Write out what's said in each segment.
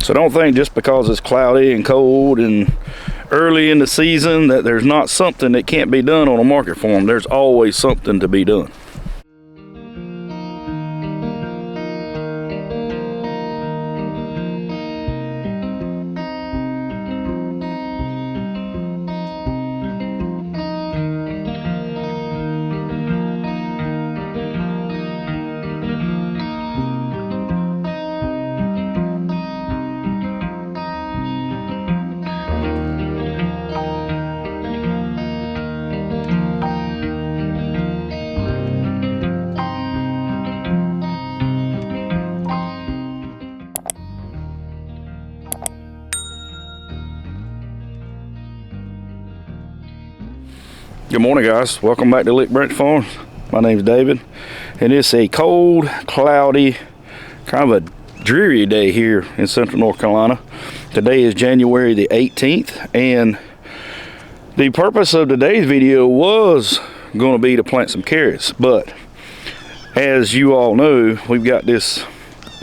So don't think just because it's cloudy and cold and early in the season that there's not something that can't be done on a market farm. There's always something to be done. Good morning, guys. Welcome back to Lick Branch Farms. My name is David, and it's a cold, cloudy, kind of a dreary day here in central North Carolina. Today is January the 18th, and the purpose of today's video was going to be to plant some carrots, but as you all know, we've got this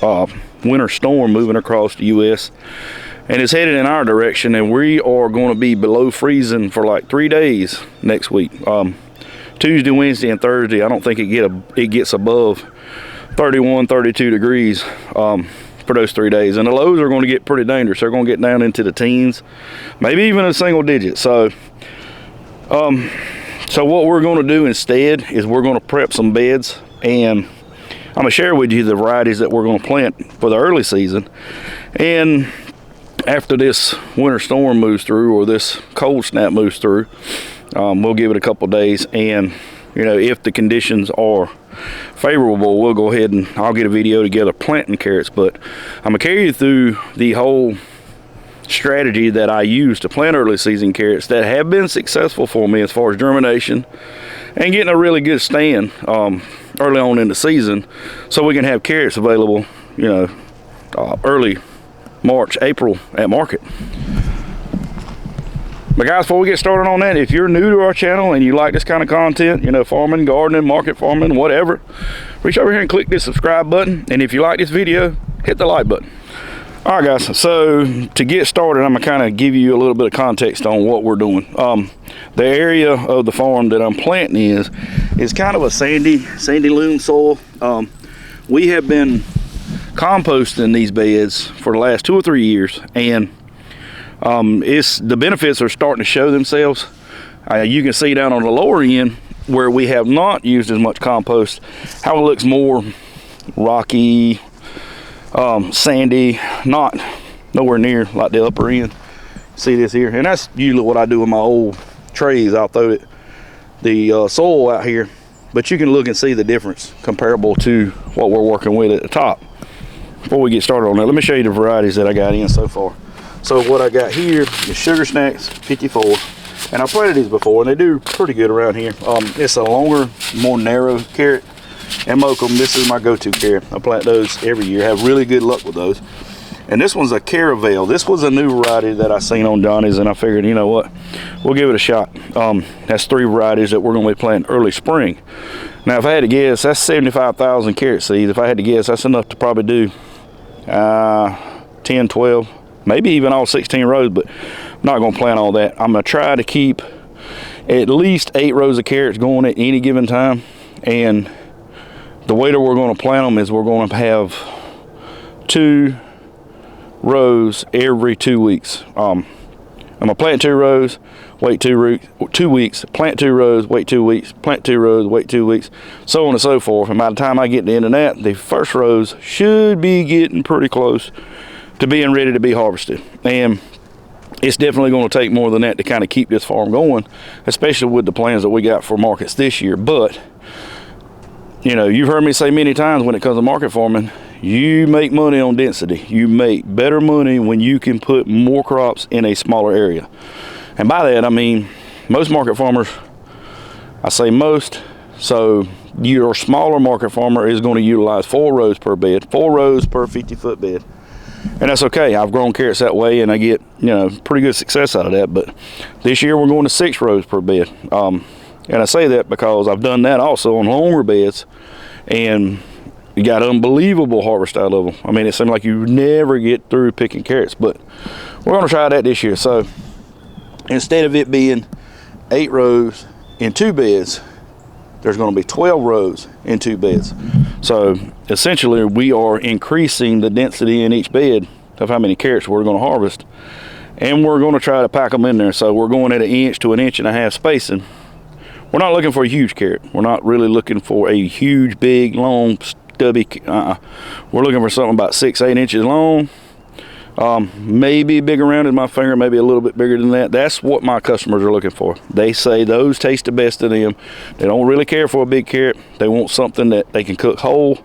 winter storm moving across the U.S. and it's headed in our direction, and we are going to be below freezing for like 3 days next week. Tuesday, Wednesday, and Thursday, I don't think it gets above 31, 32 degrees for those 3 days. And the lows are going to get pretty dangerous. They're going to get down into the teens, maybe even a single digit. So what we're going to do instead is we're going to prep some beds, and I'm going to share with you the varieties that we're going to plant for the early season. And after this winter storm moves through, or this cold snap moves through, we'll give it a couple days, and you know, if the conditions are favorable, we'll go ahead and I'll get a video together planting carrots. But I'm gonna carry you through the whole strategy that I use to plant early season carrots that have been successful for me as far as germination and getting a really good stand early on in the season, so we can have carrots available, you know, early March, April at market. But guys, before we get started on that, if you're new to our channel and you like this kind of content, you know, farming, gardening, market farming, whatever, reach over here and click this subscribe button. And if you like this video, hit the like button. All right, guys, so to get started, I'm gonna kind of give you a little bit of context on what we're doing. The area of the farm that I'm planting is kind of a sandy loam soil. We have been composting these beds for the last 2 or 3 years, and the benefits are starting to show themselves. You can see down on the lower end where we have not used as much compost how it looks more rocky, sandy, not nowhere near like the upper end. See this here, and that's usually what I do with my old trays. I'll throw the soil out here, but you can look and see the difference comparable to what we're working with at the top. Before we get started on that, let me show you the varieties that I got in so far. So what I got here is Sugar Snacks 54, and I planted these before, and they do pretty good around here. It's a longer, more narrow carrot, and Mokum, this is my go-to carrot. I plant those every year, have really good luck with those. And this one's a Caravel. This was a new variety that I seen on Johnny's, and I figured, you know what, we'll give it a shot. That's 3 varieties that we're going to be planting early spring. Now, if I had to guess, that's 75,000 carrot seeds. If I had to guess, that's enough to probably do 10, 12, maybe even all 16 rows, but I'm not going to plant all that. I'm going to try to keep at least 8 rows of carrots going at any given time. And the way that we're going to plant them is we're going to have 2 rows every 2 weeks. I'm going to plant 2 rows, wait 2 weeks, plant 2 rows, wait 2 weeks, plant 2 rows, wait 2 weeks, so on and so forth. And by the time I get to the end of that, the first rows should be getting pretty close to being ready to be harvested. And it's definitely going to take more than that to kind of keep this farm going, especially with the plans that we got for markets this year. But you know, you've heard me say many times, when it comes to market farming, you make money on density. You make better money when you can put more crops in a smaller area. And by that, I mean, most market farmers, I say most, so your smaller market farmer is going to utilize 4 rows per bed, 4 rows per 50-foot bed. And that's okay. I've grown carrots that way, and I get, you know, pretty good success out of that. But this year we're going to 6 rows per bed. And I say that because I've done that also on longer beds, and You got unbelievable harvest out of them. I mean, it seems like you never get through picking carrots, but we're gonna try that this year. So instead of it being 8 rows in 2 beds, there's gonna be 12 rows in 2 beds. So essentially we are increasing the density in each bed of how many carrots we're gonna harvest. And we're gonna try to pack them in there. So we're going at 1 inch to 1.5 inch spacing. We're not looking for a huge carrot. We're not really looking for a huge, big, long, stubby, We're looking for something about 6-8 inches long. Maybe big around in my finger, maybe a little bit bigger than that. That's what my customers are looking for. They say those taste the best to them. They don't really care for a big carrot. They want something that they can cook whole,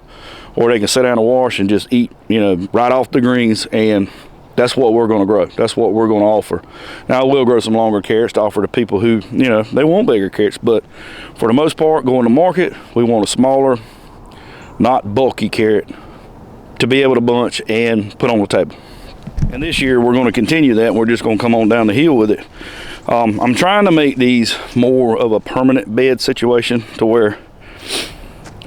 or they can sit down and wash and just eat, you know, right off the greens. And that's what we're going to grow. That's what we're going to offer. Now, I will grow some longer carrots to offer to people who, you know, they want bigger carrots. But for the most part, going to market, we want a smaller, not bulky carrot to be able to bunch and put on the table. And this year, we're going to continue that. We're just going to come on down the hill with it. I'm trying to make these more of a permanent bed situation to where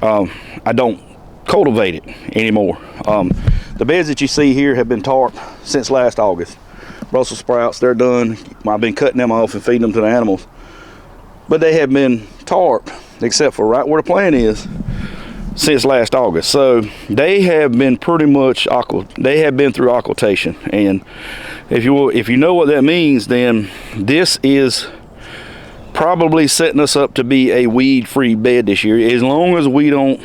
I don't cultivate it anymore. The beds that you see here have been tarped since last August. Brussels sprouts, they're done. I've been cutting them off and feeding them to the animals. But they have been tarped, except for right where the plant is, since last August. So they have been pretty much, they have been through occultation. And if you know what that means, then this is probably setting us up to be a weed-free bed this year, as long as we don't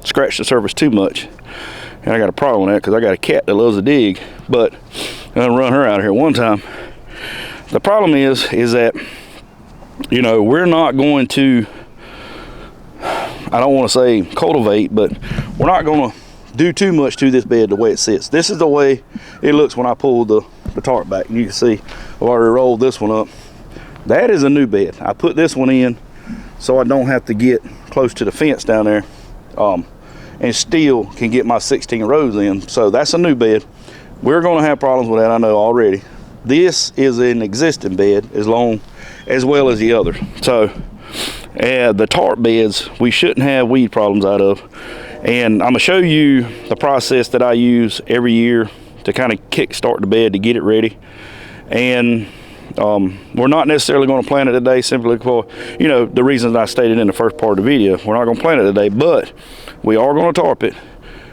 scratch the surface too much. And I got a problem with that because I got a cat that loves to dig, but I'm gonna run her out of here one time. The problem is that, you know, we're not going to, I don't want to say cultivate, but we're not going to do too much to this bed the way it sits. This is the way it looks when I pull the tarp back. And you can see I've already rolled this one up. That is a new bed. I put this one in so I don't have to get close to the fence down there. And still can get my 16 rows in. So that's a new bed. We're going to have problems with that, I know already. This is an existing bed as well as the other. So the tarp beds we shouldn't have weed problems out of. And I'm gonna show you the process that I use every year to kind of kick start the bed to get it ready. And we're not necessarily going to plant it today simply for, you know, the reasons I stated in the first part of the video. We're not going to plant it today, but we are going to tarp it.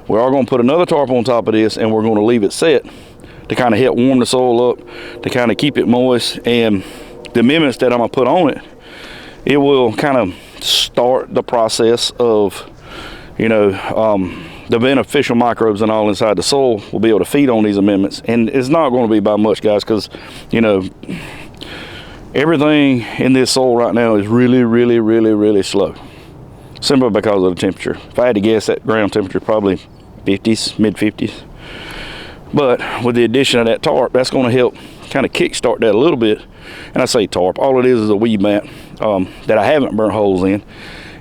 We are going to put another tarp on top of this, and we're going to leave it set to kind of help warm the soil up, to kind of keep it moist. And the amendments that I'm going to put on it, it will kind of start the process of, you know, the beneficial microbes and all inside the soil will be able to feed on these amendments. And it's not going to be by much, guys, because, you know, everything in this soil right now is really, really, really, really slow, simply because of the temperature. If I had to guess, that ground temperature probably 50s, mid 50s. But with the addition of that tarp, that's going to help kind of kickstart that a little bit. And I say tarp, all it is a weed mat that I haven't burnt holes in.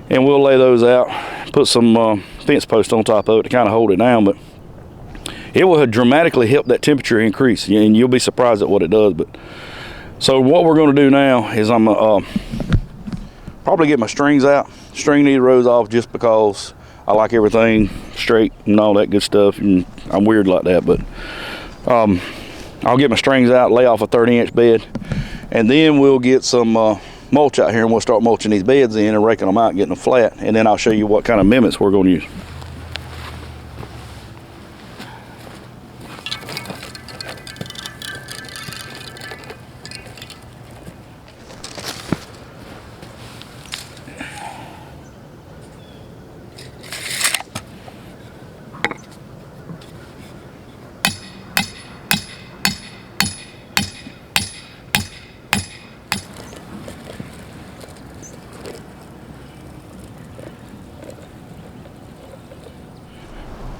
And we'll lay those out, put some fence posts on top of it to kind of hold it down. But it will dramatically help that temperature increase, and you'll be surprised at what it does. But so what we're going to do now is I'm gonna probably get my strings out, string these rows off, just because I like everything straight and all that good stuff, and I'm weird like that. But I'll get my strings out, lay off a 30-inch bed, and then we'll get some mulch out here, and we'll start mulching these beds in and raking them out and getting them flat. And then I'll show you what kind of amendments we're going to use.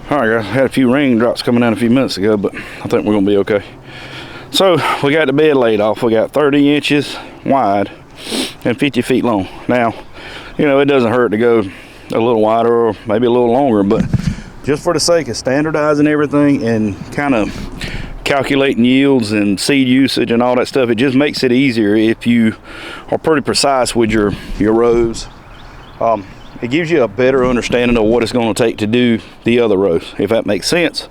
All right, guys, had a few raindrops coming down a few minutes ago, but I think we're gonna be okay. So we got the bed laid off. We got 30 inches wide and 50 feet long. Now, you know, it doesn't hurt to go a little wider or maybe a little longer, but just for the sake of standardizing everything and kind of calculating yields and seed usage and all that stuff, it just makes it easier if you are pretty precise with your rows. it gives you a better understanding of what it's going to take to do the other rows, if that makes sense.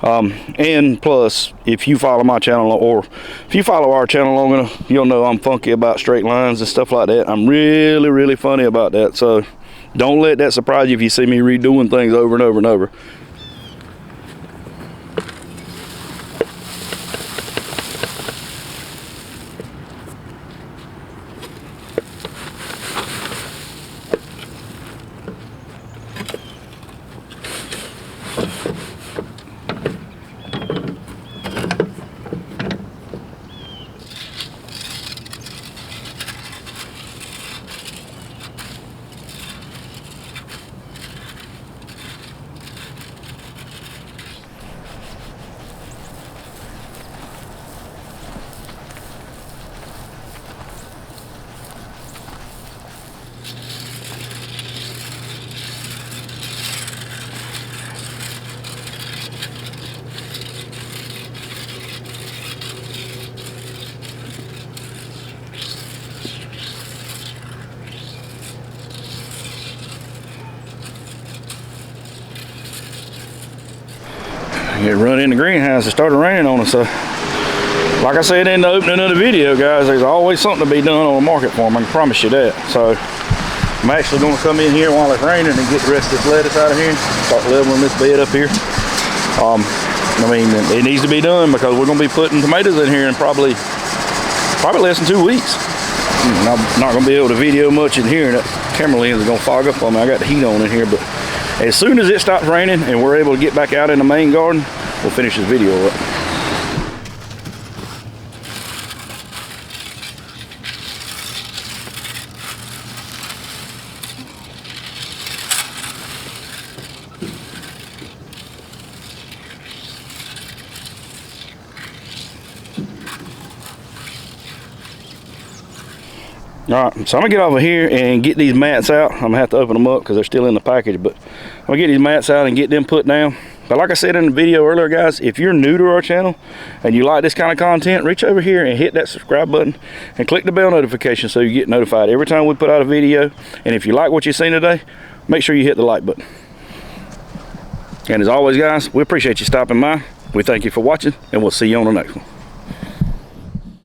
And plus, if you follow my channel, or if you follow our channel long enough, you'll know I'm funky about straight lines and stuff like that. I'm really funny about that, so don't let that surprise you if you see me redoing things over and over and over. It run in the greenhouse. It started raining on us, so like I said in the opening of the video, guys, there's always something to be done on a market farm, I can promise you that. So I'm actually going to come in here while it's raining and get the rest of this lettuce out of here and start leveling this bed up here. I mean, it needs to be done because we're going to be putting tomatoes in here in probably less than 2 weeks. I'm not going to be able to video much in here, and that camera lens is going to fog up on me. I got the heat on in here, but as soon as it stops raining and we're able to get back out in the main garden, we'll finish this video up. All right, so I'm gonna get over here and get these mats out. I'm gonna have to open them up because they're still in the package, but I'm gonna get these mats out and get them put down. But like I said in the video earlier, guys, if you're new to our channel and you like this kind of content, reach over here and hit that subscribe button and click the bell notification so you get notified every time we put out a video. And if you like what you've seen today, make sure you hit the like button. And as always, guys, we appreciate you stopping by. We thank you for watching, and we'll see you on the next one.